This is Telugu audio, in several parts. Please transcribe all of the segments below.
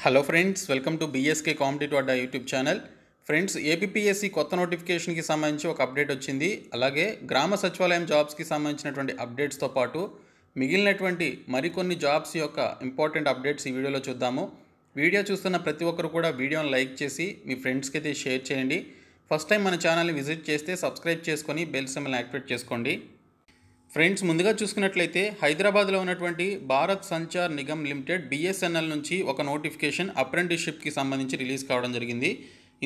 Hello friends, welcome to BSK competitive Adda YouTube channel. Friends, APPSC కొత్త నోటిఫికేషన్కి సంబంధించి ఒక అప్డేట్ వచ్చింది. అలాగే గ్రామ సచివాలయం జాబ్స్కి సంబంధించినటువంటి అప్డేట్స్తో పాటు మిగిలినటువంటి మరికొన్ని జాబ్స్ యొక్క ఇంపార్టెంట్ అప్డేట్స్ ఈ వీడియోలో చూద్దాము. వీడియో చూస్తున్న ప్రతి ఒక్కరు కూడా వీడియోని లైక్ చేసి మీ ఫ్రెండ్స్కి అయితే షేర్ చేయండి. ఫస్ట్ టైం మన ఛానల్ని విజిట్ చేస్తే సబ్స్క్రైబ్ చేసుకొని బెల్ సింబల్ని యాక్టివేట్ చేసుకోండి. ఫ్రెండ్స్, ముందుగా చూసుకున్నట్లయితే హైదరాబాద్లో ఉన్నటువంటి భారత్ సంచార్ నిగమ్ లిమిటెడ్ బిఎస్ఎన్ఎల్ నుంచి ఒక నోటిఫికేషన్ అప్రెంటిస్షిప్కి సంబంధించి రిలీజ్ కావడం జరిగింది.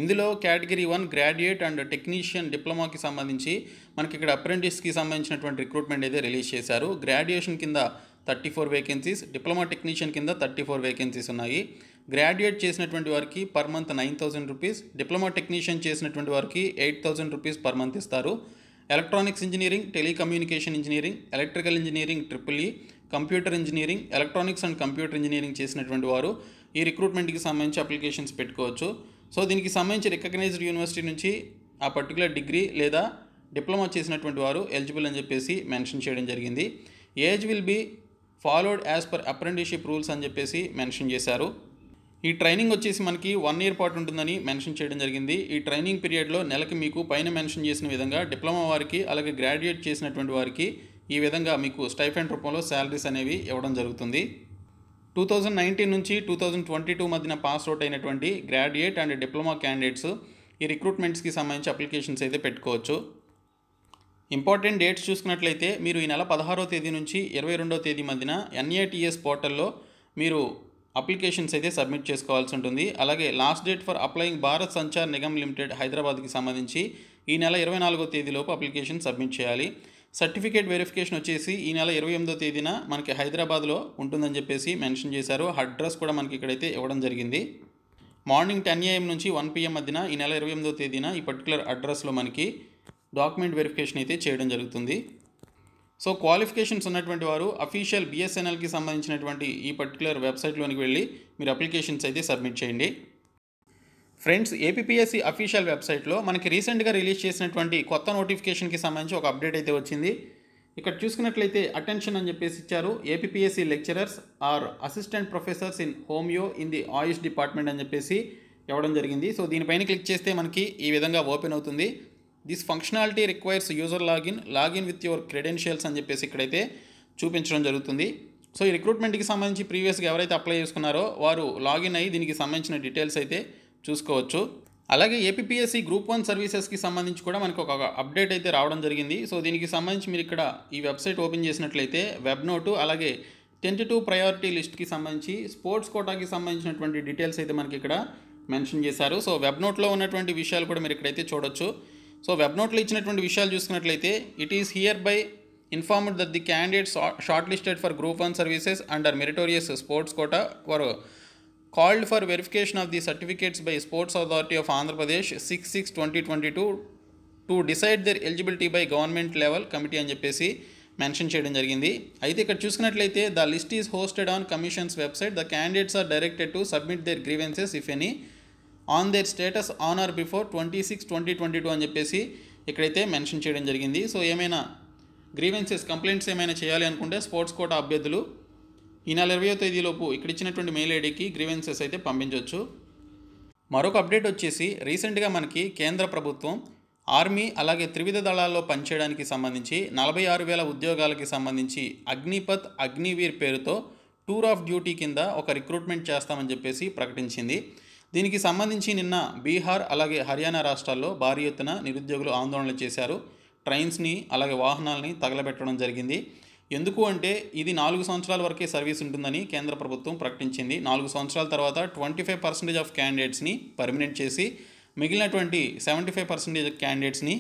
ఇందులో కేటగిరీ 1 గ్రాడ్యుయేట్ అండ్ టెక్నీషియన్ డిప్లొమాకి సంబంధించి మనకి ఇక్కడ అప్రెంటిస్కి సంబంధించినటువంటి రిక్రూట్మెంట్ అయితే రిలీజ్ చేశారు. గ్రాడ్యుయేషన్ కింద 34 వేకెన్సీస్, డిప్లొమా టెక్నీషియన్ కింద 34 వేకెన్సీస్ ఉన్నాయి. గ్రాడ్యుయేట్ చేసినటువంటి వారికి per month 9,000 rupees, diploma technician చేసినటువంటి వారికి 8,000 రూపీస్ పర్ మంత్ ఇస్తారు. Electronics engineering, telecommunication engineering, electrical engineering triple computer engineering, electronics and computer engineering చేసినటువంటి వారు ఈ రిక్రూట్మెంట్కి సంబంధించి అప్లికేషన్స్ పెట్టుకోవచ్చు. సో దీనికి సంబంధించి రికగ్నైజ్డ్ యూనివర్సిటీ నుంచి ఆ పర్టికులర్ డిగ్రీ లేదా డిప్లొమా చేసినటువంటి వారు ఎలిజిబుల్ అని చెప్పేసి మెన్షన్ చేయడం జరిగింది. Age will be followed as per apprenticeship rules అని చెప్పేసి మెన్షన్ చేశారు. ఈ ట్రైనింగ్ వచ్చేసి మనకి 1 ఇయర్ పాటు ఉంటుందని మెన్షన్ చేయడం జరిగింది. ఈ ట్రైనింగ్ పీరియడ్లో నెలకి మీకు పైన మెన్షన్ చేసిన విధంగా డిప్లొమా వారికి అలాగే గ్రాడ్యుయేట్ చేసినటువంటి వారికి ఈ విధంగా మీకు స్టైఫెండ్ రూపంలో శాలరీస్ అనేవి ఇవ్వడం జరుగుతుంది. 2019 నుంచి 2022 మధ్యన పాస్ అవుట్ అయినటువంటి గ్రాడ్యుయేట్ అండ్ డిప్లొమా క్యాండిడేట్స్ ఈ రిక్రూట్మెంట్స్కి సంబంధించి అప్లికేషన్స్ అయితే పెట్టుకోవచ్చు. ఇంపార్టెంట్ డేట్స్ చూసుకున్నట్లయితే మీరు ఈ నెల 16వ తేదీ నుంచి 22వ తేదీ మధ్యన NATS పోర్టల్లో మీరు అప్లికేషన్స్ అయితే సబ్మిట్ చేసుకోవాల్సి ఉంటుంది. అలాగే last date for applying Bharat Sanchar Nigam limited హైదరాబాద్కి సంబంధించి ఈ నెల 24వ తేదీలోపు అప్లికేషన్ సబ్మిట్ చేయాలి. సర్టిఫికేట్ వెరిఫికేషన్ వచ్చేసి ఈ నెల 28వ తేదీన మనకి హైదరాబాద్లో ఉంటుందని చెప్పేసి మెన్షన్ చేశారు. అడ్రస్ కూడా మనకి ఇక్కడైతే ఇవ్వడం జరిగింది. మార్నింగ్ 10 AM నుంచి 1 PM మధ్యన ఈ నెల 28వ తేదీన ఈ పర్టికులర్ అడ్రస్లో మనకి డాక్యుమెంట్ వెరిఫికేషన్ అయితే చేయడం జరుగుతుంది. సో క్వాలిఫికేషన్స్ ఉన్నటువంటి వారు అఫీషియల్ బిఎస్ఎన్ఎల్కి సంబంధించినటువంటి ఈ పర్టికులర్ వెబ్సైట్లోనికి వెళ్ళి మీరు అప్లికేషన్స్ అయితే సబ్మిట్ చేయండి. ఫ్రెండ్స్, ఏపీపీఎస్సీ అఫీషియల్ వెబ్సైట్లో మనకి రీసెంట్గా రిలీజ్ చేసినటువంటి కొత్త నోటిఫికేషన్కి సంబంధించి ఒక అప్డేట్ అయితే వచ్చింది. ఇక్కడ చూసుకున్నట్లయితే అటెన్షన్ అని చెప్పేసి ఇచ్చారు. APPSC lecturers or assistant professors in homeo in the AYUSH department అని చెప్పేసి ఇవ్వడం జరిగింది. సో దీనిపైన క్లిక్ చేస్తే మనకి ఈ విధంగా ఓపెన్ అవుతుంది. This functionality requires user login with your credentials అని చెప్పేసి ఇక్కడైతే చూపించడం జరుగుతుంది. సో ఈ రిక్రూట్మెంట్కి సంబంధించి ప్రీవియస్గా ఎవరైతే అప్లై చేసుకున్నారో వారు లాగిన్ అయ్యి దీనికి సంబంధించిన డీటెయిల్స్ అయితే చూసుకోవచ్చు. అలాగే ఏపీపీఎస్సీ గ్రూప్ 1 సర్వీసెస్కి సంబంధించి కూడా మనకు ఒక అప్డేట్ అయితే రావడం జరిగింది. సో దీనికి సంబంధించి మీరు ఇక్కడ ఈ వెబ్సైట్ ఓపెన్ చేసినట్లయితే వెబ్ నోటు అలాగే టెంటేటివ్ ప్రయారిటీ లిస్ట్కి సంబంధించి స్పోర్ట్స్ కోటాకి సంబంధించినటువంటి డీటెయిల్స్ అయితే మనకి ఇక్కడ మెన్షన్ చేశారు. సో వెబ్ నోట్లో ఉన్నటువంటి విషయాలు కూడా మీరు ఇక్కడైతే చూడొచ్చు. సో వెబ్ నోట్లో ఇచ్చినటువంటి విషయాలు చూసుకున్నట్లయితే it is hereby informed that the candidates shortlisted for group 1 services under meritorious sports quota were called for verification of the certificates by sports authority of Andhra Pradesh 6/6/2022 to decide their eligibility by government level committee అని చెప్పేసి మెన్షన్ చేయడం జరిగింది. అయితే ఇక్కడ చూసుకున్నట్లయితే the list is hosted on commissions website. The candidates are directed to submit their grievances if any on there status on are before 26/2022 అని చెప్పేసి ఇక్కడైతే మెన్షన్ చేయడం జరిగింది. సో ఏమైనా గ్రీవెన్సెస్ కంప్లైంట్స్ ఏమైనా చేయాలి అనుకుంటే స్పోర్ట్స్ కోటా అభ్యర్థులు ఈ నెల 20వ తేదీలోపు ఇక్కడ ఇచ్చినటువంటి మెయిల్ ఐడికి గ్రీవెన్సెస్ అయితే పంపించవచ్చు. మరొక అప్డేట్ వచ్చేసి రీసెంట్గా మనకి కేంద్ర ప్రభుత్వం ఆర్మీ అలాగే త్రివిధ దళాల్లో పనిచేయడానికి సంబంధించి 46,000 ఉద్యోగాలకి సంబంధించి అగ్నిపథ్ అగ్నివీర్ పేరుతో టూర్ ఆఫ్ డ్యూటీ కింద ఒక రిక్రూట్మెంట్ చేస్తామని చెప్పేసి ప్రకటించింది. దీనికి సంబంధించి నిన్న బీహార్ అలాగే హర్యానా రాష్ట్రాల్లో భారీ ఎత్తున నిరుద్యోగులు ఆందోళనలు చేశారు. ట్రైన్స్ని అలాగే వాహనాలని తగలబెట్టడం జరిగింది. ఎందుకు అంటే ఇది 4 సంవత్సరాల వరకే సర్వీస్ ఉంటుందని కేంద్ర ప్రభుత్వం ప్రకటించింది. 4 సంవత్సరాల తర్వాత 25% ఆఫ్ క్యాండిడేట్స్ని పర్మనెంట్ చేసి మిగిలినటువంటి 75% క్యాండిడేట్స్ని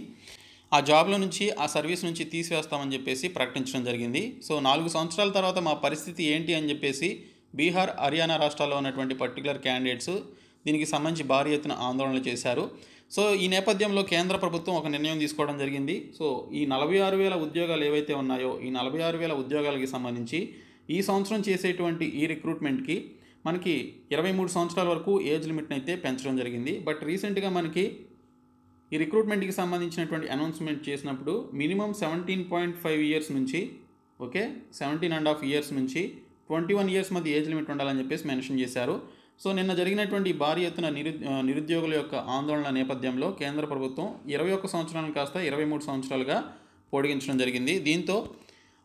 ఆ జాబ్లో నుంచి ఆ సర్వీస్ నుంచి తీసివేస్తామని చెప్పేసి ప్రకటించడం జరిగింది. సో 4 సంవత్సరాల తర్వాత మా పరిస్థితి ఏంటి అని చెప్పేసి బీహార్ హర్యానా రాష్ట్రాల్లో ఉన్నటువంటి పర్టికులర్ క్యాండిడేట్స్ దీనికి సంబంధించి భారీ ఎత్తున ఆందోళనలు చేశారు. సో ఈ నేపథ్యంలో కేంద్ర ప్రభుత్వం ఒక నిర్ణయం తీసుకోవడం జరిగింది. సో ఈ 46,000 ఉద్యోగాలు ఏవైతే ఉన్నాయో ఈ 46,000 ఉద్యోగాలకి సంబంధించి ఈ సంవత్సరం చేసేటువంటి ఈ రిక్రూట్మెంట్కి మనకి 23 సంవత్సరాల వరకు ఏజ్ లిమిట్ని అయితే పెంచడం జరిగింది. బట్ రీసెంట్గా మనకి ఈ రిక్రూట్మెంట్కి సంబంధించినటువంటి అనౌన్స్మెంట్ చేసినప్పుడు మినిమం 17.5 ఇయర్స్ నుంచి 17.5 ఇయర్స్ నుంచి 21 ఇయర్స్ మధ్య ఏజ్ లిమిట్ ఉండాలని చెప్పేసి మెన్షన్ చేశారు. సో నిన్న జరిగినటువంటి భారీ ఎత్తున నిరుద్యోగుల యొక్క ఆందోళన నేపథ్యంలో కేంద్ర ప్రభుత్వం 21 సంవత్సరాలను కాస్త 23 సంవత్సరాలుగా పొడిగించడం జరిగింది. దీంతో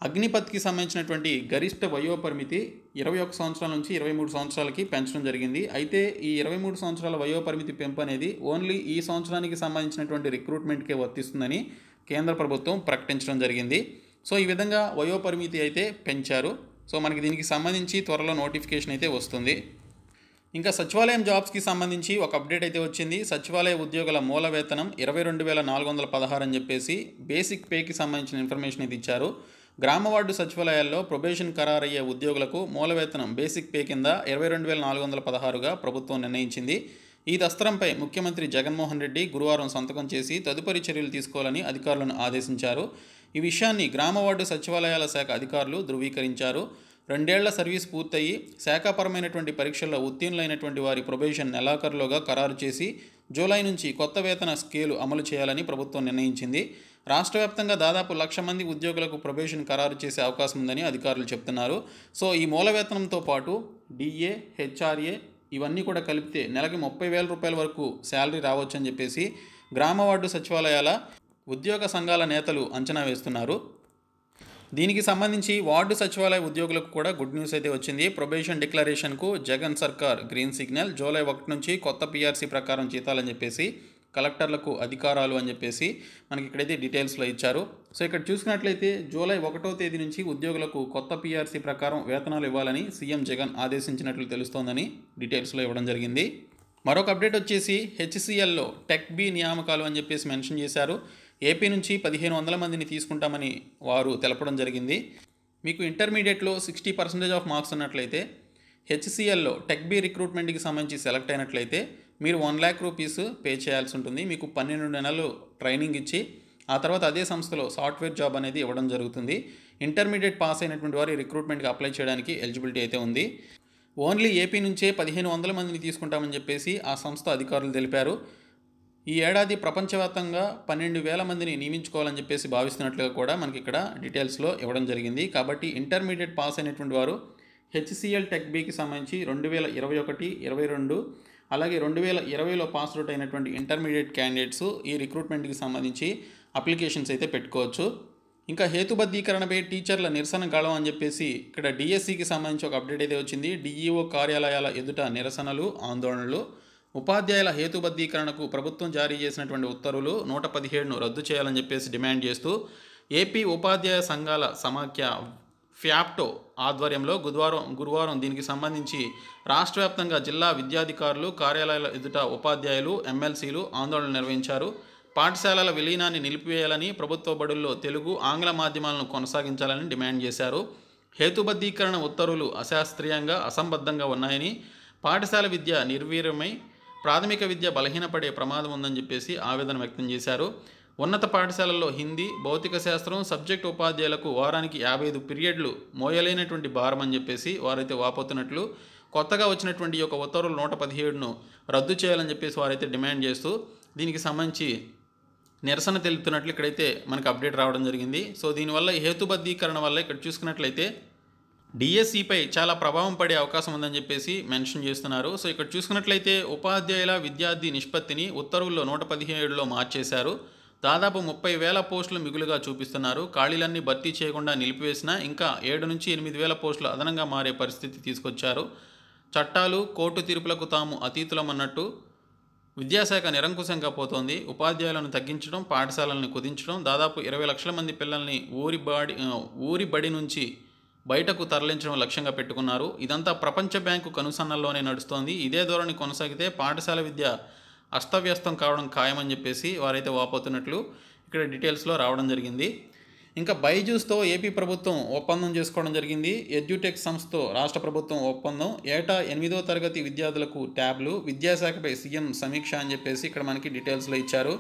అగ్నిపథ్కి సంబంధించినటువంటి గరిష్ట వయోపరిమితి 21 సంవత్సరాల నుంచి 23 సంవత్సరాలకి పెంచడం జరిగింది. అయితే ఈ 23 సంవత్సరాల వయోపరిమితి పెంపు అనేది ఓన్లీ ఈ సంవత్సరానికి సంబంధించినటువంటి రిక్రూట్మెంట్కే వర్తిస్తుందని కేంద్ర ప్రభుత్వం ప్రకటించడం జరిగింది. సో ఈ విధంగా వయోపరిమితి అయితే పెంచారు. సో మనకి దీనికి సంబంధించి త్వరలో నోటిఫికేషన్ అయితే వస్తుంది. ఇంకా సచివాలయం జాబ్స్కి సంబంధించి ఒక అప్డేట్ అయితే వచ్చింది. సచివాలయ ఉద్యోగుల మూల వేతనం 22,416 అని చెప్పేసి బేసిక్ పేకి సంబంధించిన ఇన్ఫర్మేషన్ ఇది ఇచ్చారు. గ్రామ వార్డు సచివాలయాల్లో ప్రొబేషన్ ఖరారయ్యే ఉద్యోగులకు మూల వేతనం బేసిక్ పే కింద 22,416గా ప్రభుత్వం నిర్ణయించింది. ఈ దస్త్రంపై ముఖ్యమంత్రి జగన్మోహన్ రెడ్డి గురువారం సంతకం చేసి తదుపరి చర్యలు తీసుకోవాలని అధికారులను ఆదేశించారు. ఈ విషయాన్ని గ్రామ వార్డు సచివాలయాల శాఖ అధికారులు ధృవీకరించారు. 2 ఏళ్ల సర్వీస్ పూర్తయి శాఖాపరమైనటువంటి పరీక్షల్లో ఉత్తీర్ణులైనటువంటి వారి ప్రొబేషన్ నెలాఖరులోగా ఖరారు చేసి జూలై నుంచి కొత్త వేతన స్కేలు అమలు చేయాలని ప్రభుత్వం నిర్ణయించింది. రాష్ట్ర వ్యాప్తంగా దాదాపు 1,00,000 మంది ఉద్యోగులకు ప్రొబేషన్ ఖరారు చేసే అవకాశం ఉందని అధికారులు చెప్తున్నారు. సో ఈ మూల వేతనంతో పాటు డిఏ, హెచ్ఆర్ఏ ఇవన్నీ కూడా కలిపితే నెలకి 30,000 రూపాయల వరకు శాలరీ రావచ్చు అని చెప్పేసి గ్రామ వార్డు సచివాలయాల ఉద్యోగ సంఘాల నేతలు అంచనా వేస్తున్నారు. దీనికి సంబంధించి వార్డు సచివాలయ ఉద్యోగులకు కూడా గుడ్ న్యూస్ అయితే వచ్చింది. ప్రొబేషన్ డిక్లరేషన్కు జగన్ సర్కార్ గ్రీన్ సిగ్నల్. జూలై 1 నుంచి కొత్త పీఆర్సీ ప్రకారం జీతాలని చెప్పేసి కలెక్టర్లకు అధికారాలు అని చెప్పేసి మనకి ఇక్కడైతే డీటెయిల్స్లో ఇచ్చారు. సో ఇక్కడ చూసుకున్నట్లయితే జూలై 1వ తేదీ నుంచి ఉద్యోగులకు కొత్త పీఆర్సీ ప్రకారం వేతనాలు ఇవ్వాలని సీఎం జగన్ ఆదేశించినట్లు తెలుస్తోందని డీటెయిల్స్లో ఇవ్వడం జరిగింది. మరొక అప్డేట్ వచ్చేసి హెచ్సిఎల్లో టెక్ బి నియామకాలు అని చెప్పేసి మెన్షన్ చేశారు. ఏపీ నుంచి 1,500 మందిని తీసుకుంటామని వారు తెలపడం జరిగింది. మీకు ఇంటర్మీడియట్లో 60% ఆఫ్ మార్క్స్ ఉన్నట్లయితే హెచ్సిఎల్లో టెక్ బి రిక్రూట్మెంట్కి సంబంధించి సెలెక్ట్ అయినట్లయితే మీరు 1,00,000 రూపీస్ పే చేయాల్సి ఉంటుంది. మీకు 12 నెలలు ట్రైనింగ్ ఇచ్చి ఆ తర్వాత అదే సంస్థలో సాఫ్ట్వేర్ జాబ్ అనేది ఇవ్వడం జరుగుతుంది. ఇంటర్మీడియట్ పాస్ అయినటువంటి వారు రిక్రూట్మెంట్కి అప్లై చేయడానికి ఎలిజిబిలిటీ అయితే ఉంది. ఓన్లీ ఏపీ నుంచే 1,500 మందిని తీసుకుంటామని చెప్పేసి ఆ సంస్థ అధికారులు తెలిపారు. ఈ ఏడాది ప్రపంచవ్యాప్తంగా 12,000 మందిని నియమించుకోవాలని చెప్పేసి భావిస్తున్నట్లుగా కూడా మనకి ఇక్కడ డీటెయిల్స్లో ఇవ్వడం జరిగింది. కాబట్టి ఇంటర్మీడియట్ పాస్ అయినటువంటి వారు హెచ్సిఎల్ టెక్ బికి సంబంధించి 2021, 22 అలాగే 2020లో పాస్ అవుట్ అయినటువంటి ఇంటర్మీడియట్ క్యాండిడేట్స్ ఈ రిక్రూట్మెంట్కి సంబంధించి అప్లికేషన్స్ అయితే పెట్టుకోవచ్చు. ఇంకా హేతుబద్ధీకరణపై టీచర్ల నిరసన గళం అని చెప్పేసి ఇక్కడ డిఎస్సికి సంబంధించి ఒక అప్డేట్ అయితే వచ్చింది. డిఈఓ కార్యాలయాల ఎదుట నిరసనలు, ఆందోళనలు. ఉపాధ్యాయుల హేతుబద్ధీకరణకు ప్రభుత్వం జారీ చేసినటువంటి ఉత్తర్వులు 117ను రద్దు చేయాలని చెప్పేసి డిమాండ్ చేస్తూ ఏపీ ఉపాధ్యాయ సంఘాల సమాఖ్య ఫ్యాప్టో ఆధ్వర్యంలో గురువారం దీనికి సంబంధించి రాష్ట్ర వ్యాప్తంగా జిల్లా విద్యాధికారులు కార్యాలయాల ఎదుట ఉపాధ్యాయులు, ఎమ్మెల్సీలు ఆందోళన నిర్వహించారు. పాఠశాలల విలీనాన్ని నిలిపివేయాలని, ప్రభుత్వ బడుల్లో తెలుగు, ఆంగ్ల మాధ్యమాలను కొనసాగించాలని డిమాండ్ చేశారు. హేతుబద్ధీకరణ ఉత్తర్వులు అశాస్త్రీయంగా, అసంబద్ధంగా ఉన్నాయని, పాఠశాల విద్య నిర్వీర్యమై ప్రాథమిక విద్య బలహీనపడే ప్రమాదం ఉందని చెప్పేసి ఆవేదన వ్యక్తం చేశారు. ఉన్నత పాఠశాలల్లో హిందీ, భౌతిక శాస్త్రం సబ్జెక్టు ఉపాధ్యాయులకు వారానికి 55 పీరియడ్లు మోయలేనటువంటి భారం అని చెప్పేసి వారైతే వాపోతున్నట్లు, కొత్తగా వచ్చినటువంటి ఈ యొక్క ఉత్తర్వులు 117ను రద్దు చేయాలని చెప్పేసి వారైతే డిమాండ్ చేస్తూ దీనికి సంబంధించి నిరసన తెలుపుతున్నట్లు ఇక్కడైతే మనకు అప్డేట్ రావడం జరిగింది. సో దీనివల్ల హేతుబద్ధీకరణ వల్ల ఇక్కడ చూసుకున్నట్లయితే డిఎస్సిపై చాలా ప్రభావం పడే అవకాశం ఉందని చెప్పేసి మెన్షన్ చేస్తున్నారు. సో ఇక్కడ చూసుకున్నట్లయితే ఉపాధ్యాయుల విద్యార్థి నిష్పత్తిని ఉత్తర్వుల్లో 117లో మార్చేశారు. దాదాపు 30,000 పోస్టులు మిగులుగా చూపిస్తున్నారు. ఖాళీలన్నీ భర్తీ చేయకుండా నిలిపివేసినా ఇంకా 7 నుంచి 8,000 పోస్టులు అదనంగా మారే పరిస్థితి తీసుకొచ్చారు. చట్టాలు, కోర్టు తీర్పులకు తాము అతీతులమన్నట్టు విద్యాశాఖ నిరంకుశంగా పోతోంది. ఉపాధ్యాయులను తగ్గించడం, పాఠశాలలను కుదించడం, దాదాపు 20 లక్షల మంది పిల్లల్ని ఊరి బడి నుంచి బయటకు తరలించడం లక్ష్యంగా పెట్టుకున్నారు. ఇదంతా ప్రపంచ బ్యాంకు కనుసన్నల్లోనే నడుస్తోంది. ఇదే ధోరణి కొనసాగితే పాఠశాల విద్య అస్తవ్యస్తం కావడం ఖాయమని చెప్పేసి వారైతే వాపోతున్నట్లు ఇక్కడ డీటెయిల్స్లో రావడం జరిగింది. ఇంకా బైజూస్తో ఏపీ ప్రభుత్వం ఒప్పందం చేసుకోవడం జరిగింది. ఎడ్యుటెక్ సంస్థతో రాష్ట్ర ప్రభుత్వం ఒప్పందం. ఏటా 8వ తరగతి విద్యార్థులకు ట్యాబ్లు, విద్యాశాఖపై సీఎం సమీక్ష అని చెప్పేసి ఇక్కడ మనకి డీటెయిల్స్లో ఇచ్చారు.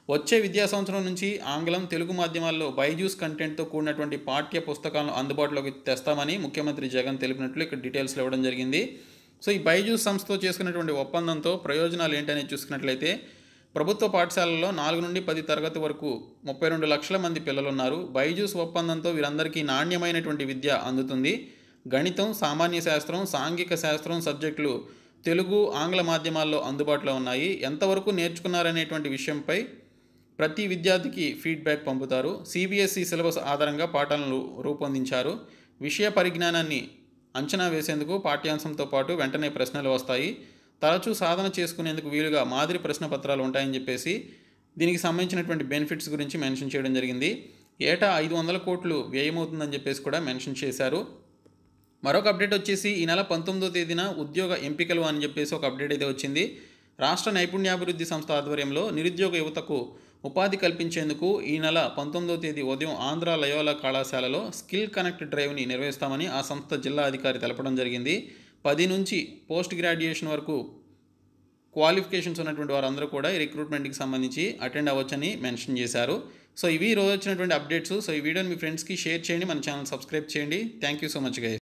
వచ్చే విద్యా సంవత్సరం నుంచి ఆంగ్లం, తెలుగు మాధ్యమాల్లో బైజూస్ కంటెంట్తో కూడినటువంటి పాఠ్య పుస్తకాలను అందుబాటులోకి తెస్తామని ముఖ్యమంత్రి జగన్ తెలిపినట్లు ఇక్కడ డీటెయిల్స్లో ఇవ్వడం జరిగింది. సో ఈ బైజూస్ సంస్థతో చేసుకున్నటువంటి ఒప్పందంతో ప్రయోజనాలు ఏంటనేది చూసుకున్నట్లయితే ప్రభుత్వ పాఠశాలల్లో 4 నుండి 10 తరగతి వరకు 32 లక్షల మంది పిల్లలు ఉన్నారు. బైజూస్ ఒప్పందంతో వీరందరికీ నాణ్యమైనటువంటి విద్య అందుతుంది. గణితం, సామాన్య శాస్త్రం, సాంఘిక శాస్త్రం సబ్జెక్టులు తెలుగు, ఆంగ్ల మాధ్యమాల్లో అందుబాటులో ఉన్నాయి. ఎంతవరకు నేర్చుకున్నారనేటువంటి విషయంపై ప్రతి విద్యార్థికి ఫీడ్బ్యాక్ పంపుతారు. సిబిఎస్ఈ సిలబస్ ఆధారంగా పాఠాలను రూపొందించారు. విషయ పరిజ్ఞానాన్ని అంచనా వేసేందుకు పాఠ్యాంశంతో పాటు వెంటనే ప్రశ్నలు వస్తాయి. తరచూ సాధన చేసుకునేందుకు వీలుగా మాదిరి ప్రశ్న పత్రాలు ఉంటాయని చెప్పేసి దీనికి సంబంధించినటువంటి బెనిఫిట్స్ గురించి మెన్షన్ చేయడం జరిగింది. ఏటా 500 కోట్లు వ్యయమవుతుందని చెప్పేసి కూడా మెన్షన్ చేశారు. మరొక అప్డేట్ వచ్చేసి ఈ నెల 19వ తేదీన ఉద్యోగ ఎంపికలు అని చెప్పేసి ఒక అప్డేట్ అయితే వచ్చింది. రాష్ట్ర నైపుణ్యాభివృద్ధి సంస్థ ఆధ్వర్యంలో నిరుద్యోగ యువతకు ఉపాధి కల్పించేందుకు ఈ నెల 19వ తేదీ ఉదయం ఆంధ్ర లయోలా కళాశాలలో స్కిల్ కనెక్ట్ డ్రైవ్ని నిర్వహిస్తామని ఆ సంస్థ జిల్లా అధికారి తెలపడం జరిగింది. 10 నుంచి పోస్ట్ గ్రాడ్యుయేషన్ వరకు క్వాలిఫికేషన్స్ ఉన్నటువంటి వారందరూ కూడా ఈ రిక్రూట్మెంట్కి సంబంధించి అటెండ్ అవ్వచ్చని మెన్షన్ చేశారు. సో ఇవి ఈరోజు వచ్చినటువంటి అప్డేట్స్. సో ఈ వీడియోని మీ ఫ్రెండ్స్కి షేర్ చేయండి, మన ఛానల్ సబ్స్క్రైబ్ చేయండి. Thank you so much guys.